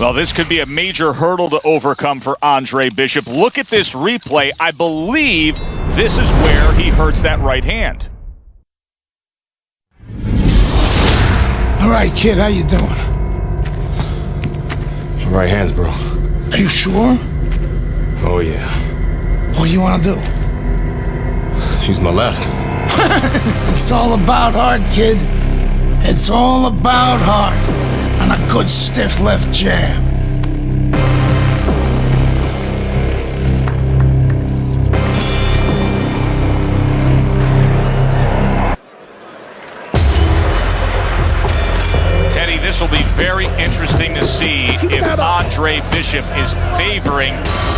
Well, this could be a major hurdle to overcome for Andre Bishop. Look at this replay. I believe this is where he hurts that right hand. All right, kid, how you doing? Right hands, bro. Are you sure? Oh, yeah. What do you want to do? Use my left. It's all about heart, kid. It's all about heart. And a good stiff left jab. Teddy, this will be very interesting to see if Andre Bishop is favoring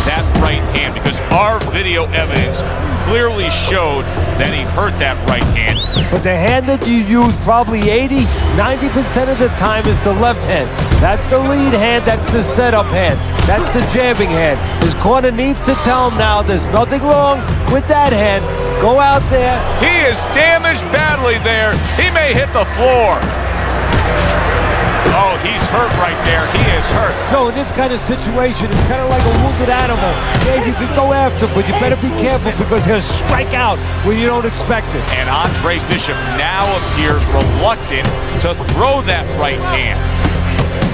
that right hand, because our video evidence clearly showed that he hurt that right hand. But the hand that you use probably 80–90% of the time is the left hand. That's the lead hand, that's the setup hand, that's the jabbing hand. His corner needs to tell him now there's nothing wrong with that hand. Go out there. He is damaged badly there. He may hit the floor. Oh, he's hurt right there. He is hurt. So in this kind of situation, it's kind of like a wounded animal. Yeah, you can go after him, but you better be careful because he'll strike out when you don't expect it. And Andre Bishop now appears reluctant to throw that right hand.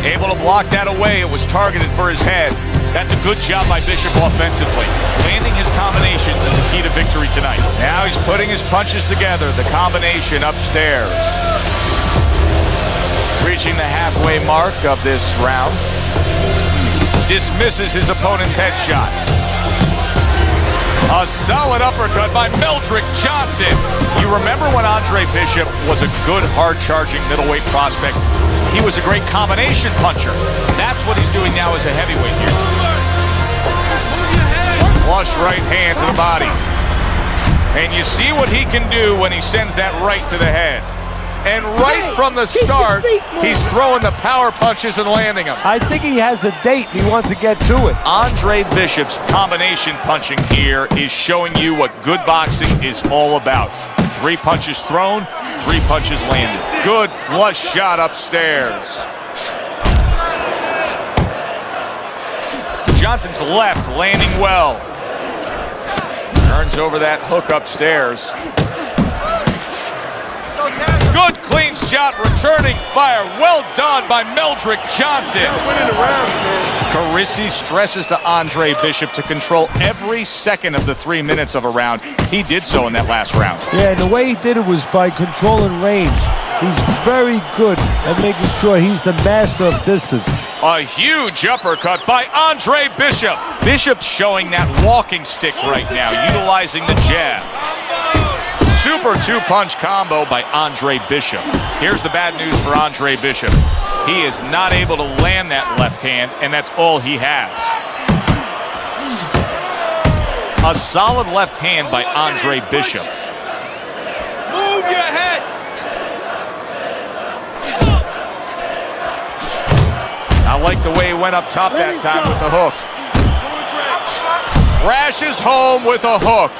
Able to block that away. It was targeted for his head. That's a good job by Bishop offensively. Landing his combinations is a key to victory tonight. Now he's putting his punches together. The combination upstairs. Reaching the halfway mark of this round. Dismisses his opponent's headshot. A solid uppercut by Meldrick Johnson. You remember when Andre Bishop was a good, hard-charging middleweight prospect? He was a great combination puncher. That's what he's doing now as a heavyweight here. Flush right hand to the body. And you see what he can do when he sends that right to the head. And right from the start, he's throwing the power punches and landing them. I think he has a date. He wants to get to it. Andre Bishop's combination punching here is showing you what good boxing is all about. 3 punches thrown, 3 punches landed. Good flush shot upstairs. Johnson's left landing well. Turns over that hook upstairs. Good clean shot, returning fire. Well done by Meldrick Johnson. Winning the rounds, man. Carisi stresses to Andre Bishop to control every second of the 3 minutes of a round. He did so in that last round. Yeah, and the way he did it was by controlling range. He's very good at making sure he's the master of distance. A huge uppercut by Andre Bishop. Bishop's showing that walking stick right now, utilizing the jab. Super 2-punch combo by Andre Bishop. Here's the bad news for Andre Bishop. He is not able to land that left hand, and that's all he has. A solid left hand by Andre Bishop. Move your head. I like the way he went up top that time with the hook. Crashes home with a hook.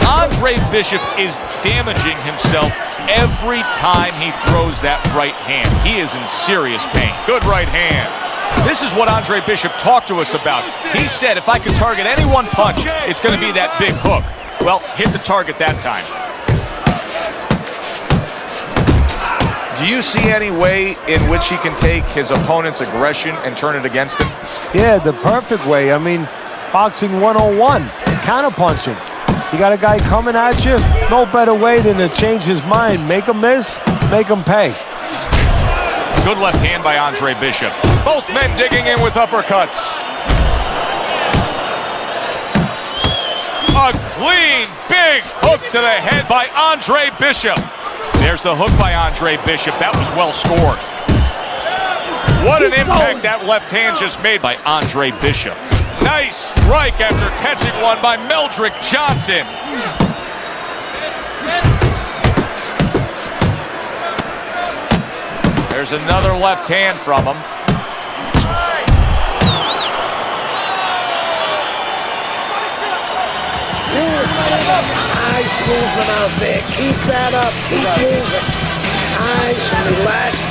Andre Bishop is damaging himself every time he throws that right hand. He is in serious pain. Good right hand. This is what Andre Bishop talked to us about. He said, if I could target any one punch, it's going to be that big hook. Well, hit the target that time. Do you see any way in which he can take his opponent's aggression and turn it against him? Yeah, the perfect way. I mean, boxing 101, counterpunching. You got a guy coming at you, no better way than to change his mind. Make him miss, make him pay. Good left hand by Andre Bishop. Both men digging in with uppercuts. A clean, big hook to the head by Andre Bishop. There's the hook by Andre Bishop. That was well scored. What an impact that left hand just made by Andre Bishop. Nice strike after catching one by Meldrick Johnson. There's another left hand from him. Nice movement out there. Keep that up. Keep moving. Nice and relaxed.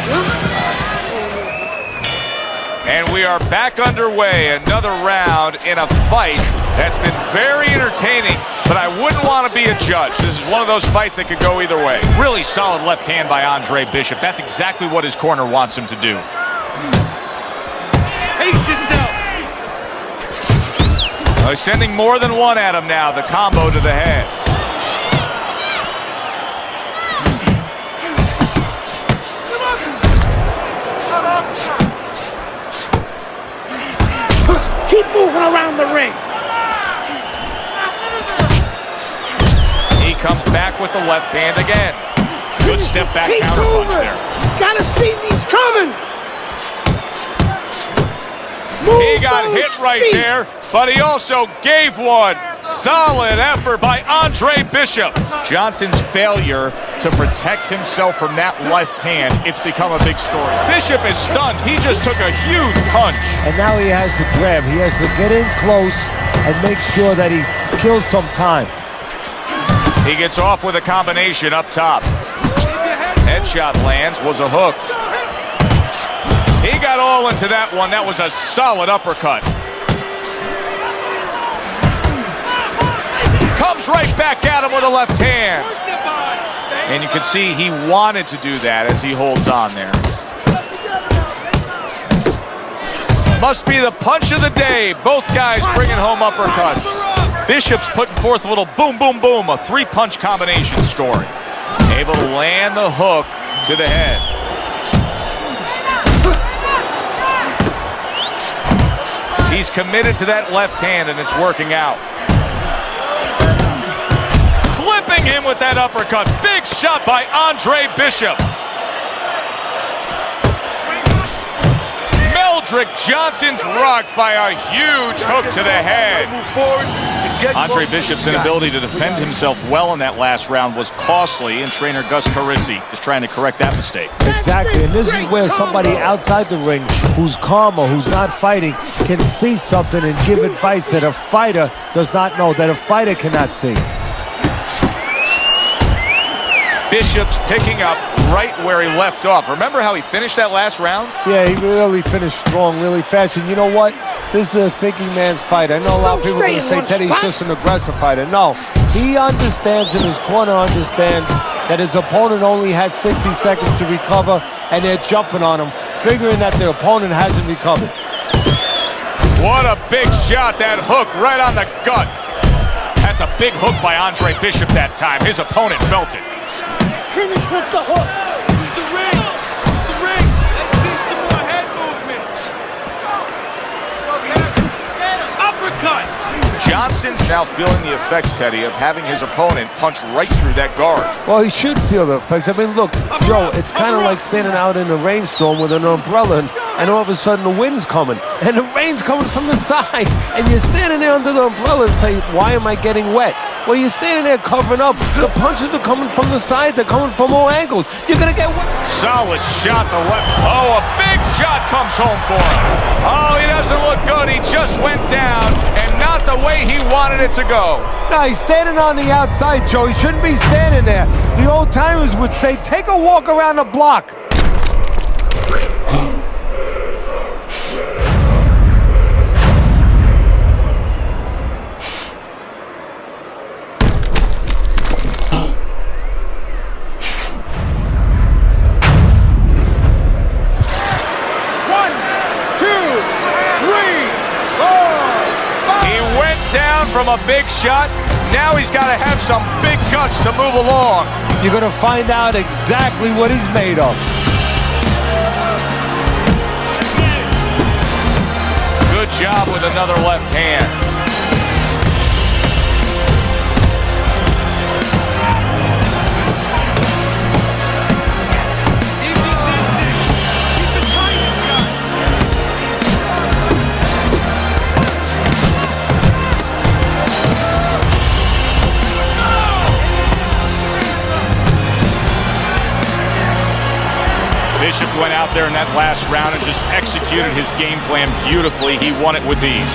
And we are back underway. Another round in a fight that's been very entertaining, but I wouldn't want to be a judge. This is one of those fights that could go either way. Really solid left hand by Andre Bishop. That's exactly what his corner wants him to do. Pace yourself. He's sending more than one at him now. The combo to the head. Keep moving around the ring. He comes back with the left hand again. Good step back Keep counter punch moving. there. Gotta see these coming. He got hit right there, but he also gave one. Solid effort by Andre Bishop. Johnson's failure to protect himself from that left hand, it's become a big story. Bishop is stunned. He just took a huge punch. And now he has to grab. He has to get in close and make sure that he kills some time. He gets off with a combination up top. Headshot lands, was a hook. He got all into that one. That was a solid uppercut. Comes right back at him with a left hand. And you can see he wanted to do that as he holds on there. Must be the punch of the day. Both guys bringing home uppercuts. Bishop's putting forth a little boom, boom, boom. A three-punch combination scoring. Able to land the hook to the head. He's committed to that left hand, and it's working out. Clipping him with that uppercut. Big shot by Andre Bishop. Meldrick Johnson's rocked by a huge hook to the head. Andre Bishop's inability to defend himself well in that last round was costly, and trainer Gus Carisi is trying to correct that mistake. Exactly, and this is where somebody outside the ring who's calmer, who's not fighting, can see something and give advice that a fighter does not know, that a fighter cannot see. Bishop's picking up right where he left off. Remember how he finished that last round? Yeah, he really finished strong, really fast. And you know what? This is a thinking man's fight. I know a lot of people are going to say Teddy's just an aggressive fighter. No, he understands, and his corner understands that his opponent only had 60 seconds to recover, and they're jumping on him, figuring that their opponent hasn't recovered. What a big shot, that hook right on the gut. That's a big hook by Andre Bishop that time. His opponent felt it. Finish with the hook. Use the ring. Use the ring. Let's see some more head movement. Uppercut. Johnson's now feeling the effects, Teddy, of having his opponent punch right through that guard. Well, he should feel the effects. I mean, look, Joe, it's kind of like standing out in a rainstorm with an umbrella, and all of a sudden the wind's coming, and the rain's coming from the side, and you're standing there under the umbrella and say, why am I getting wet? Well, you're standing there covering up. The punches are coming from the side. They're coming from all angles. You're going to get wet. Solid shot, the left. Oh, a big shot comes home for him. Oh, he doesn't look good. He just went down, and not the way he wanted it to go. No, he's standing on the outside, Joe. He shouldn't be standing there. The old timers would say, take a walk around the block. From a big shot, now he's got to have some big guts to move along. You're going to find out exactly what he's made of. Good job with another left hand. Bishop went out there in that last round and just executed his game plan beautifully. He won it with ease.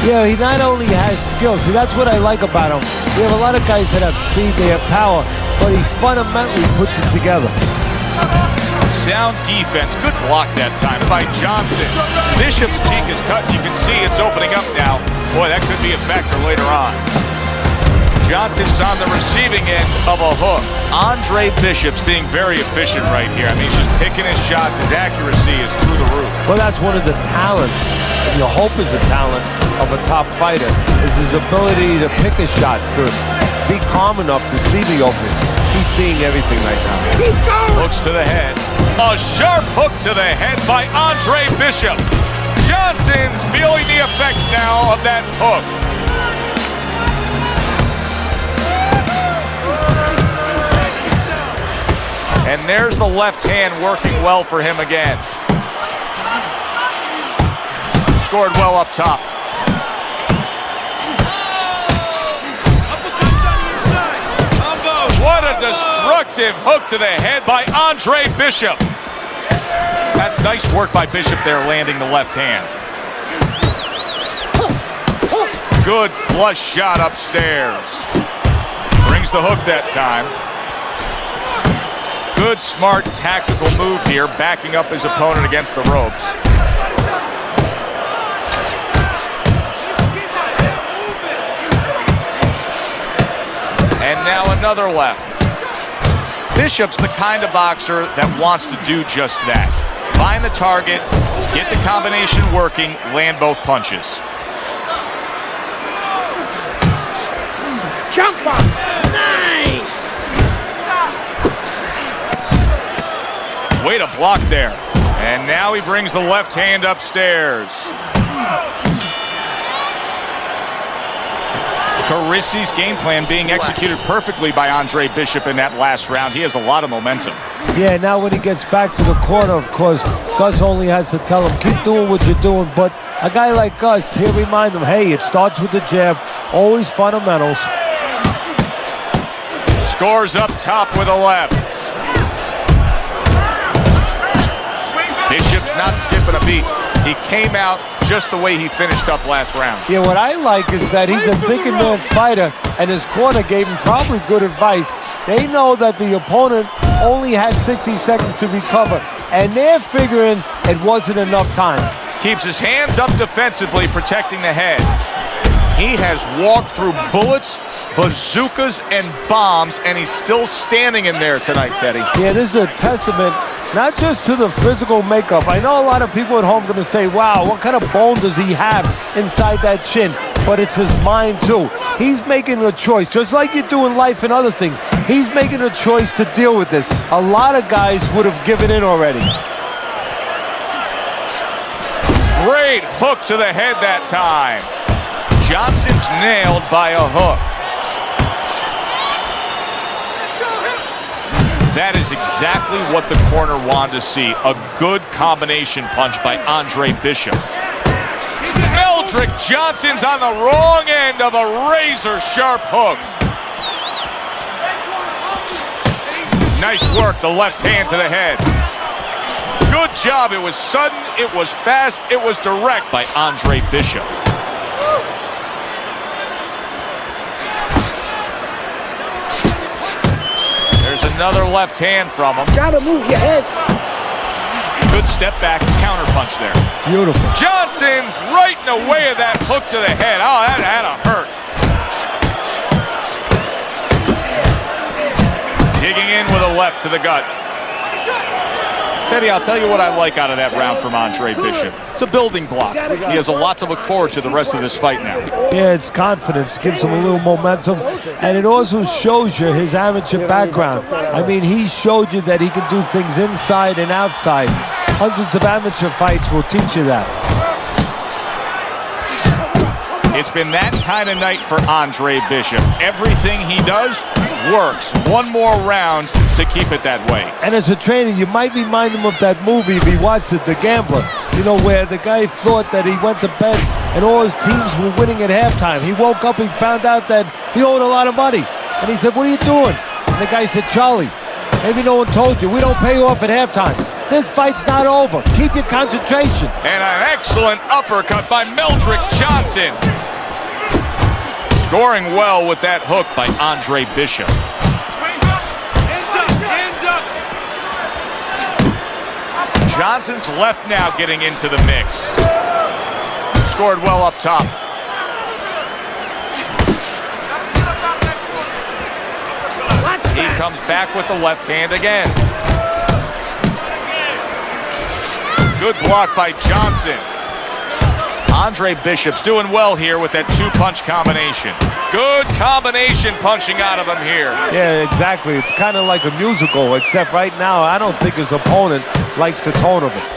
Yeah, he not only has skills, see, that's what I like about him. We have a lot of guys that have speed, they have power, but he fundamentally puts it together. Sound defense. Good block that time by Johnson. Bishop's cheek is cut. You can see it's opening up now. Boy, that could be a factor later on. Johnson's on the receiving end of a hook. Andre Bishop's being very efficient right here. I mean, he's just picking his shots. His accuracy is through the roof. Well, that's one of the talents, and you hope is a talent of a top fighter, is his ability to pick his shots, to be calm enough to see the opening. He's seeing everything right now. Keep going. Hooks to the head. A sharp hook to the head by Andre Bishop. Johnson's feeling the effects now of that hook. And there's the left hand working well for him again. Scored well up top. What a destructive hook to the head by Andre Bishop. That's nice work by Bishop there, landing the left hand. Good flush shot upstairs. Brings the hook that time. Good, smart, tactical move here, backing up his opponent against the ropes. And now another left. Bishop's the kind of boxer that wants to do just that. Find the target, get the combination working, land both punches. Jump on. Nice. Way to block there. And now he brings the left hand upstairs. Carissi's game plan being executed perfectly by Andre Bishop in that last round. He has a lot of momentum. Yeah, now when he gets back to the corner, of course, Gus only has to tell him, keep doing what you're doing. But a guy like Gus, he'll remind him, hey, it starts with the jab, always fundamentals. Scores up top with a left. Bishop's not skipping a beat. He came out just the way he finished up last round. Yeah, what I like is that he's a thinking man fighter, and his corner gave him probably good advice. They know that the opponent only had 60 seconds to recover, and they're figuring it wasn't enough time. Keeps his hands up defensively, protecting the head. He has walked through bullets, bazookas, and bombs, and he's still standing in there tonight, Teddy. Yeah, this is a testament not just to the physical makeup. I know a lot of people at home are going to say, wow, what kind of bone does he have inside that chin? But it's his mind, too. He's making a choice, just like you do in life and other things. He's making a choice to deal with this. A lot of guys would have given in already. Great hook to the head that time. Johnson's nailed by a hook. That is exactly what the corner wanted to see. A good combination punch by Andre Bishop. Eldrick Johnson's on the wrong end of a razor-sharp hook. Nice work, the left hand to the head. Good job. It was sudden, it was fast, it was direct by Andre Bishop. There's another left hand from him. Gotta move your head. Good step back, counter punch there. Beautiful. Johnson's right in the way of that hook to the head. Oh, that had to hurt. Digging in with a left to the gut. Teddy, I'll tell you what I like out of that round from Andre Bishop. It's a building block. He has a lot to look forward to the rest of this fight now. Yeah, it's confidence, gives him a little momentum, and it also shows you his amateur background. I mean, he showed you that he can do things inside and outside. Hundreds of amateur fights will teach you that. It's been that kind of night for Andre Bishop. Everything he does works. One more round to keep it that way. And as a trainer, you might remind him of that movie if he watched it, The Gambler. You know, where the guy thought that he went to bed and all his teams were winning at halftime. He woke up and found out that he owed a lot of money. And he said, what are you doing? And the guy said, Charlie, maybe no one told you, we don't pay you off at halftime. This fight's not over. Keep your concentration. And an excellent uppercut by Meldrick Johnson. Scoring well with that hook by Andre Bishop. Johnson's left now getting into the mix. Scored well up top. He comes back with the left hand again. Good block by Johnson. Andre Bishop's doing well here with that two-punch combination. Good combination punching out of him here. Yeah, exactly. It's kind of like a musical, except right now I don't think his opponent likes the tone of it.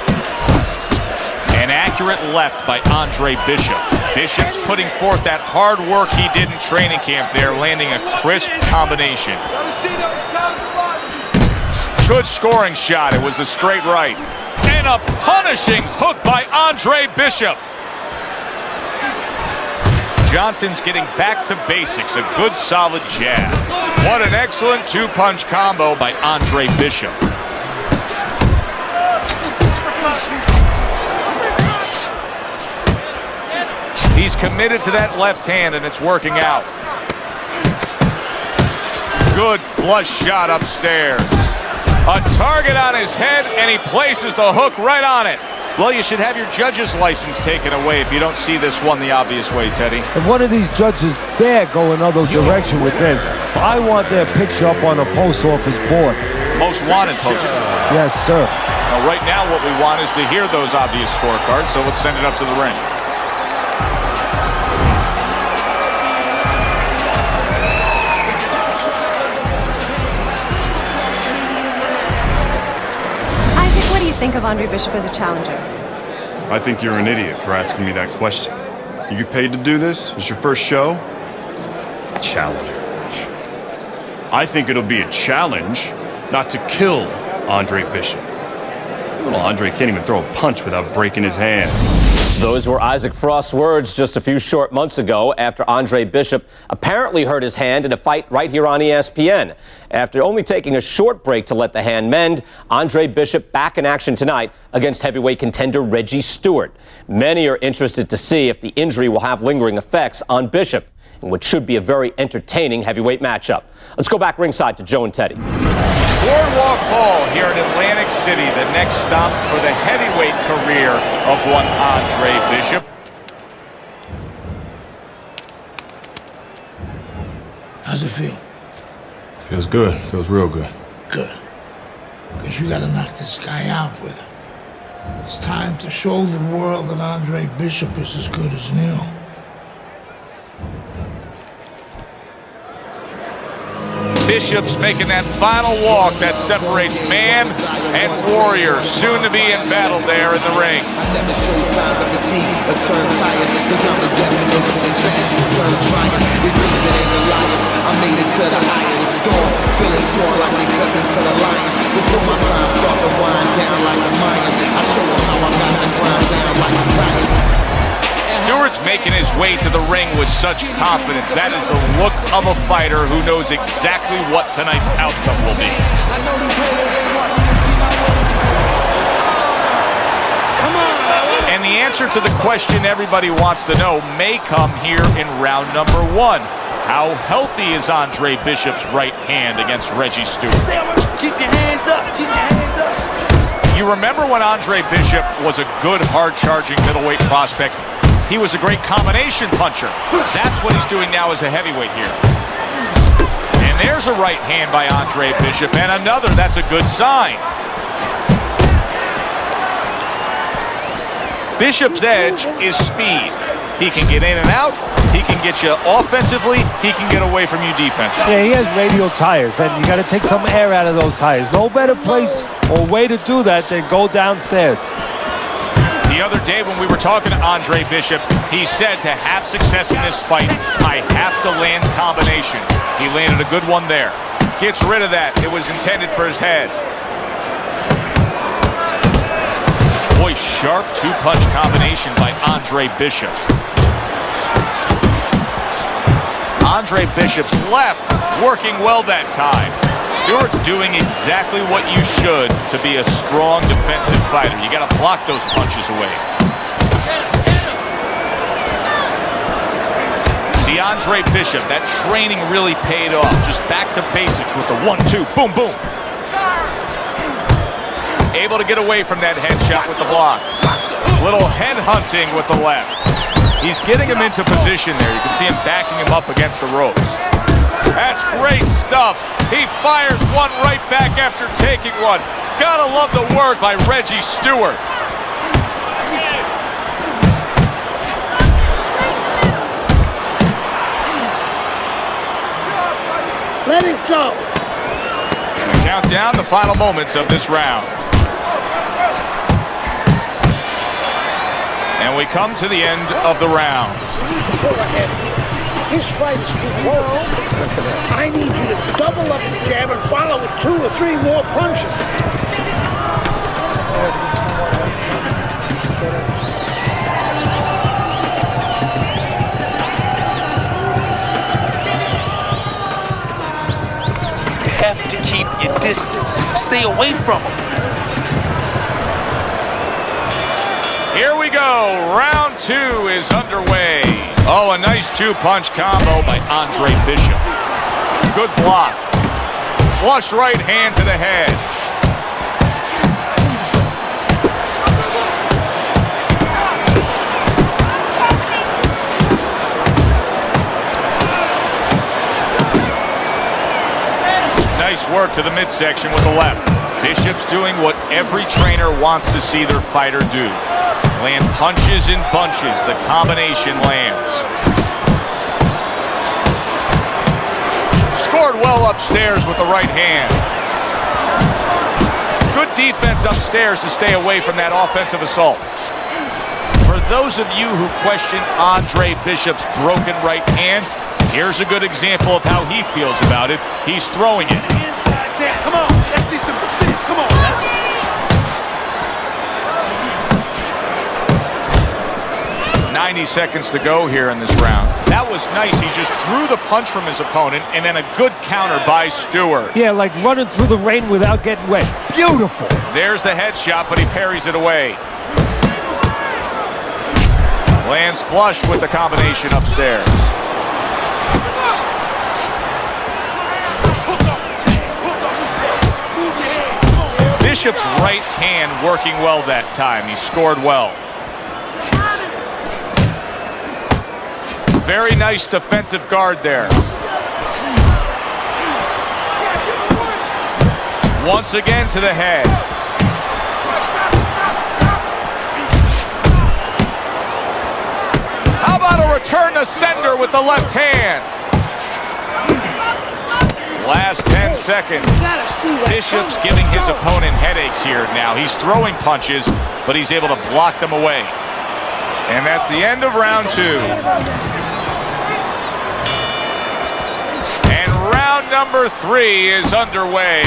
An accurate left by Andre Bishop. Bishop's putting forth that hard work he did in training camp there, landing a crisp combination. Good scoring shot. It was a straight right. And a punishing hook by Andre Bishop. Johnson's getting back to basics. A good, solid jab. What an excellent two-punch combo by Andre Bishop. He's committed to that left hand, and it's working out. Good flush shot upstairs. A target on his head, and he places the hook right on it. Well, you should have your judge's license taken away if you don't see this one the obvious way, Teddy. If one of these judges dare go another direction with this, I want their picture up on a post office board. Most wanted poster. Yes, sir. Now, right now, what we want is to hear those obvious scorecards, so let's send it up to the ring. Think of Andre Bishop as a challenger? I think you're an idiot for asking me that question. You get paid to do this? It's your first show? Challenger. I think it'll be a challenge not to kill Andre Bishop. Little Andre can't even throw a punch without breaking his hand. Those were Isaac Frost's words just a few short months ago after Andre Bishop apparently hurt his hand in a fight right here on ESPN. After only taking a short break to let the hand mend, Andre Bishop back in action tonight against heavyweight contender Reggie Stewart. Many are interested to see if the injury will have lingering effects on Bishop in what should be a very entertaining heavyweight matchup. Let's go back ringside to Joe and Teddy. Boardwalk Hall here in Atlantic City, the next stop for the heavyweight career of one Andre Bishop. How's it feel? Feels good. Feels real good. Good. Because you gotta knock this guy out with him. It's time to show the world that Andre Bishop is as good as new. Bishop's making that final walk that separates man and warrior, soon to be in battle there in the ring. I never show signs of fatigue or turn tired, cause I'm the definition of tragedy turned triumph. It's David and Goliath, I made it to the eye of the storm, feeling torn like they cut me to the lions. Before my time start to wind down like the Mayans, I show them how I got the grind down like a science. Stewart's making his way to the ring with such confidence. That is the look of a fighter who knows exactly what tonight's outcome will be. And the answer to the question everybody wants to know may come here in round number one. How healthy is Andre Bishop's right hand against Reggie Stewart? Keep your hands up. Keep your hands up. You remember when Andre Bishop was a good, hard-charging middleweight prospect? He was a great combination puncher. That's what he's doing now as a heavyweight here. And there's a right hand by Andre Bishop, and another. That's a good sign. Bishop's edge is speed. He can get in and out. He can get you offensively. He can get away from you defensively. Yeah, he has radial tires, and you got to take some air out of those tires. No better place or way to do that than go downstairs. The other day when we were talking to Andre Bishop, he said to have success in this fight, I have to land combinations. He landed a good one there. Gets rid of that. It was intended for his head. Boy, sharp two-punch combination by Andre Bishop. Andre Bishop's left, working well that time. Stewart's doing exactly what you should to be a strong defensive fighter. You got to block those punches away. See, Andre Bishop, that training really paid off. Just back to basics with the 1-2, boom, boom. Able to get away from that headshot with the block. Little head hunting with the left. He's getting him into position there. You can see him backing him up against the ropes. That's great stuff. He fires one right back after taking one. Gotta love the work by Reggie Stewart. Let it go. We count down the final moments of this round. And we come to the end of the round. Pull ahead. This fight's too close. I need you to double up the jab and follow with 2 or 3 more punches. You have to keep your distance. Stay away from him. Here we go. Round 2 is underway. Oh, a nice 2-punch combo by Andre Bishop. Good block. Flush right hand to the head. Nice work to the midsection with the left. Bishop's doing what every trainer wants to see their fighter do. Land punches in bunches. The combination lands. Scored well upstairs with the right hand. Good defense upstairs to stay away from that offensive assault. For those of you who question Andre Bishop's broken right hand, here's a good example of how he feels about it. He's throwing it. Come on, let's see some defense. Come on, man. 90 seconds to go here in this round. That was nice. He just drew the punch from his opponent, and then a good counter by Stewart. Yeah, like running through the rain without getting wet. Beautiful. There's the headshot, but he parries it away. Lands flush with the combination upstairs. Bishop's right hand working well that time. He scored well. Very nice defensive guard there. Once again to the head. How about a return to sender with the left hand? Last 10 seconds. Bishop's giving his opponent headaches here now. He's throwing punches, but he's able to block them away. And that's the end of round 2. And round number 3 is underway.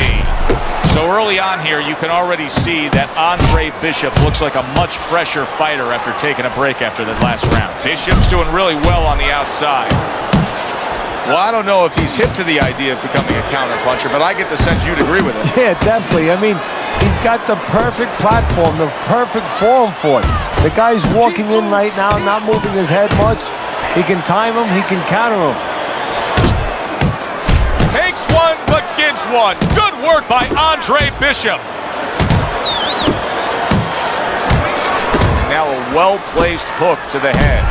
So early on here, you can already see that Andre Bishop looks like a much fresher fighter after taking a break after that last round. Bishop's doing really well on the outside. Well, I don't know if he's hip to the idea of becoming a counter-puncher, but I get the sense you'd agree with him. Yeah, definitely. I mean, he's got the perfect platform, the perfect form for it. The guy's walking in right now, not moving his head much. He can time him, he can counter him. Takes one, but gives one. Good work by Andre Bishop. Now a well-placed hook to the head.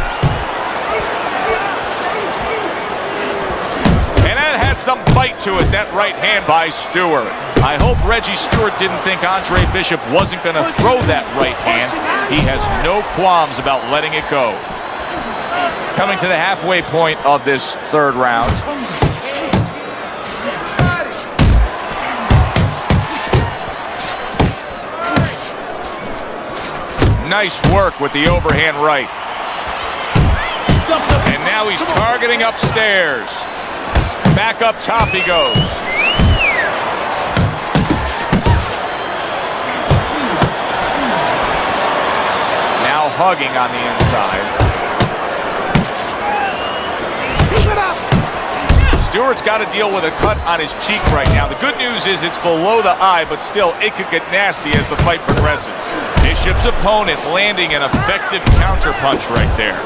Some bite to it, that right hand by Stewart. I hope Reggie Stewart didn't think Andre Bishop wasn't going to throw that right hand. He has no qualms about letting it go. Coming to the halfway point of this 3rd round. Nice work with the overhand right. And now he's targeting upstairs. Back up top he goes. Now hugging on the inside. Stewart's got to deal with a cut on his cheek right now. The good news is it's below the eye, but still it could get nasty as the fight progresses. Bishop's opponent landing an effective counterpunch right there.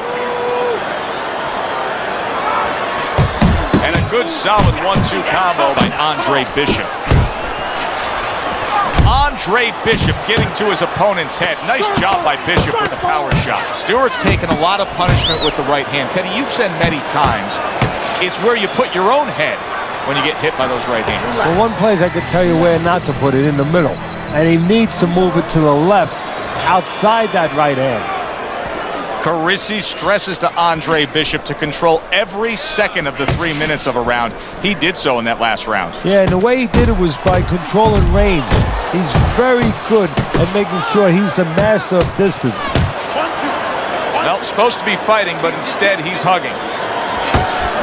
Good solid 1-2 combo by Andre Bishop. Andre Bishop getting to his opponent's head. Nice job by Bishop with a power shot. Stewart's taken a lot of punishment with the right hand. Teddy, you've said many times, it's where you put your own head when you get hit by those right hands. Well, one place I could tell you where not to put it, in the middle. And he needs to move it to the left, outside that right hand. Carisi stresses to Andre Bishop to control every second of the 3 minutes of a round. He did so in that last round. Yeah, and the way he did it was by controlling range. He's very good at making sure he's the master of distance. Well, supposed to be fighting, but instead he's hugging.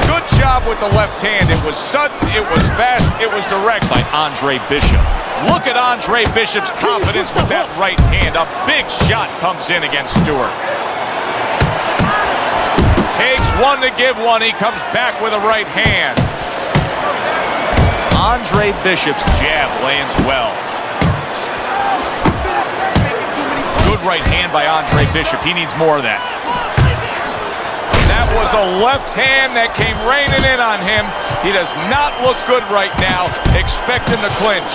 Good job with the left hand. It was sudden, it was fast, it was direct by Andre Bishop. Look at Andre Bishop's confidence with that right hand. A big shot comes in against Stewart. Takes one to give one. He comes back with a right hand. Andre Bishop's jab lands well. Good right hand by Andre Bishop. He needs more of that. That was a left hand that came raining in on him. He does not look good right now. Expecting the clinch.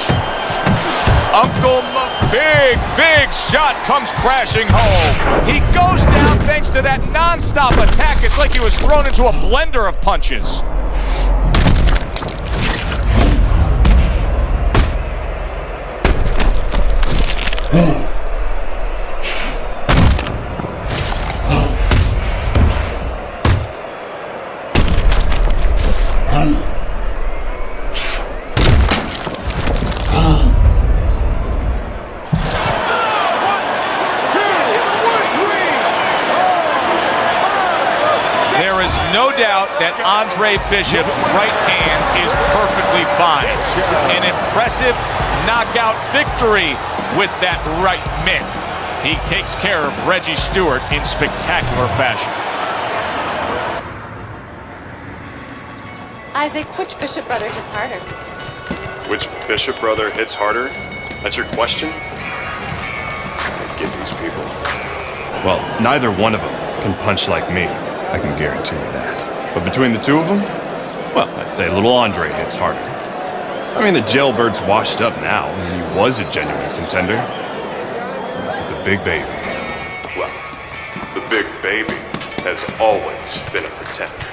Big shot comes crashing home. He goes down thanks to that non-stop attack. It's like he was thrown into a blender of punches. No doubt that Andre Bishop's right hand is perfectly fine. An impressive knockout victory with that right mitt. He takes care of Reggie Stewart in spectacular fashion. Isaac, which Bishop brother hits harder? Which Bishop brother hits harder? That's your question? Get these people. Well, neither one of them can punch like me. I can guarantee you that. But between the two of them, well, I'd say little Andre hits harder. I mean, the jailbird's washed up now, and he was a genuine contender. But the big baby, well, the big baby has always been a pretender.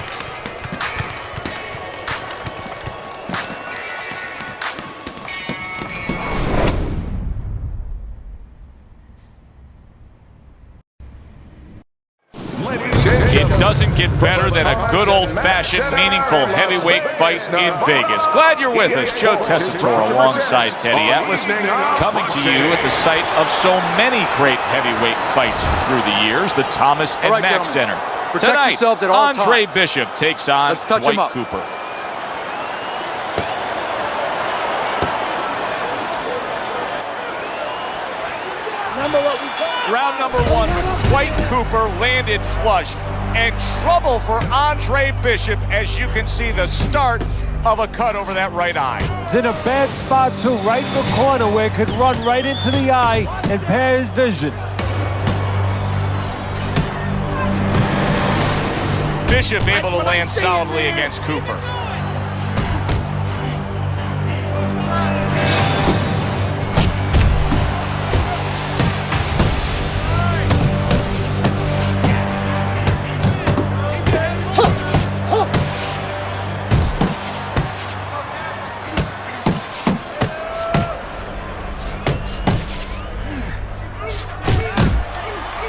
It doesn't get better than a good old-fashioned, meaningful heavyweight fight in Vegas. Glad you're with us. Joe Tessitore alongside Teddy Atlas, coming to you at the site of so many great heavyweight fights through the years, the Thomas and Mack Center. Tonight, Andre Bishop takes on Dwight Cooper. Round number one with Dwight Cooper landed flush, and trouble for Andre Bishop, as you can see the start of a cut over that right eye. It's in a bad spot too, right in the corner where it could run right into the eye and impair his vision. Bishop able to land solidly against Cooper.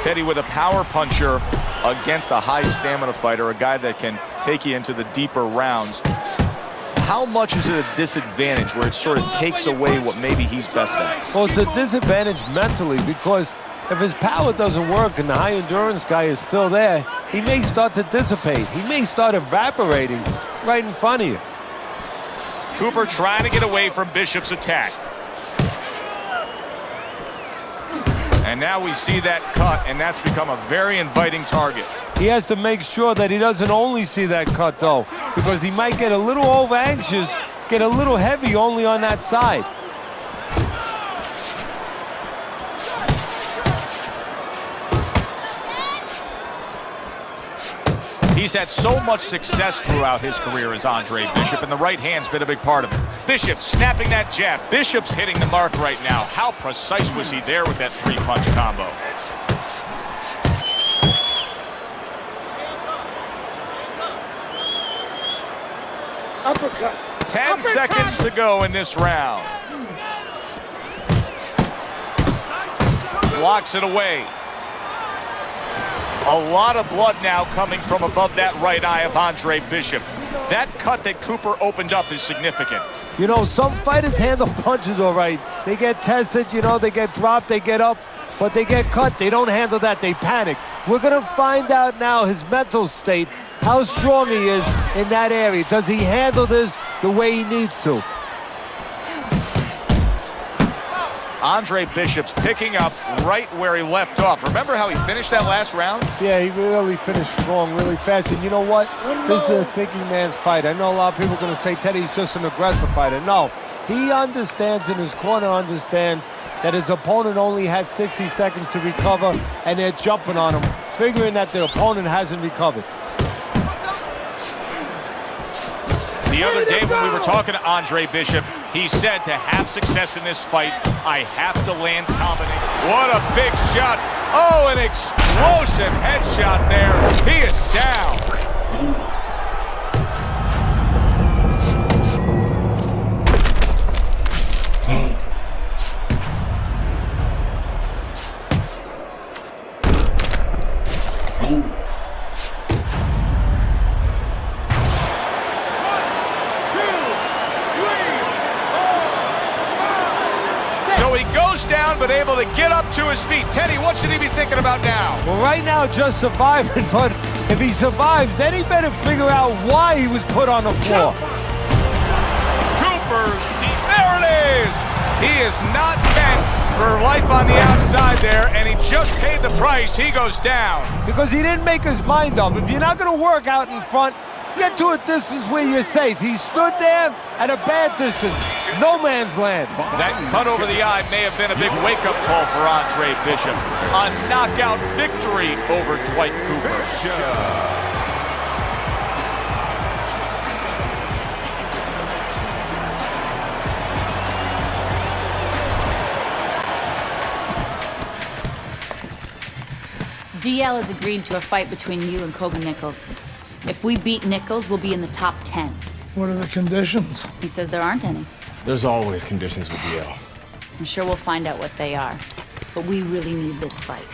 Teddy with a power puncher against a high stamina fighter, a guy that can take you into the deeper rounds. How much is it a disadvantage where it sort of takes away what maybe he's best at? Well, it's a disadvantage mentally because if his power doesn't work and the high endurance guy is still there, he may start to dissipate. He may start evaporating right in front of you. Cooper trying to get away from Bishop's attack. And now we see that cut, and that's become a very inviting target. He has to make sure that he doesn't only see that cut, though, because he might get a little over-anxious, get a little heavy only on that side. He's He's had so much success throughout his career as Andre Bishop, and the right hand's been a big part of it. Bishop snapping that jab. Bishop's hitting the mark right now. How precise was he there with that three-punch combo? Uppercut. 10 seconds to go in this round. Blocks it away. A lot of blood now coming from above that right eye of Andre Bishop. That cut that Cooper opened up is significant. You know, some fighters handle punches all right. They get tested, you know, they get dropped, they get up, but they get cut. They don't handle that. They panic. We're going to find out now his mental state, how strong he is in that area. Does he handle this the way he needs to? Andre Bishop's picking up right where he left off. Remember how he finished that last round? Yeah, he really finished strong, really fast. And you know what? This is a thinking man's fight. I know a lot of people are going to say Teddy's just an aggressive fighter. No, he understands, and his corner understands, that his opponent only has 60 seconds to recover, and they're jumping on him, figuring that the opponent hasn't recovered. The other day when we were talking to Andre Bishop, he said to have success in this fight, I have to land combination. What a big shot. Oh, an explosive headshot there. He is down. But able to get up to his feet. Teddy, what should he be thinking about now? Well, right now, just surviving, but if he survives, then he better figure out why he was put on the floor. Cooper's deep. There it is! He is not meant for life on the outside there, and he just paid the price. He goes down. Because he didn't make his mind up. If you're not going to work out in front, get to a distance where you're safe. He stood there at a bad distance. No man's land. That cut over the eye may have been a big wake-up call for Andre Bishop. A knockout victory over Dwight Cooper. DL has agreed to a fight between you and Kobe Nichols. If we beat Nichols, we'll be in the top 10. What are the conditions? He says there aren't any. There's always conditions with DL. I'm sure we'll find out what they are. But we really need this fight.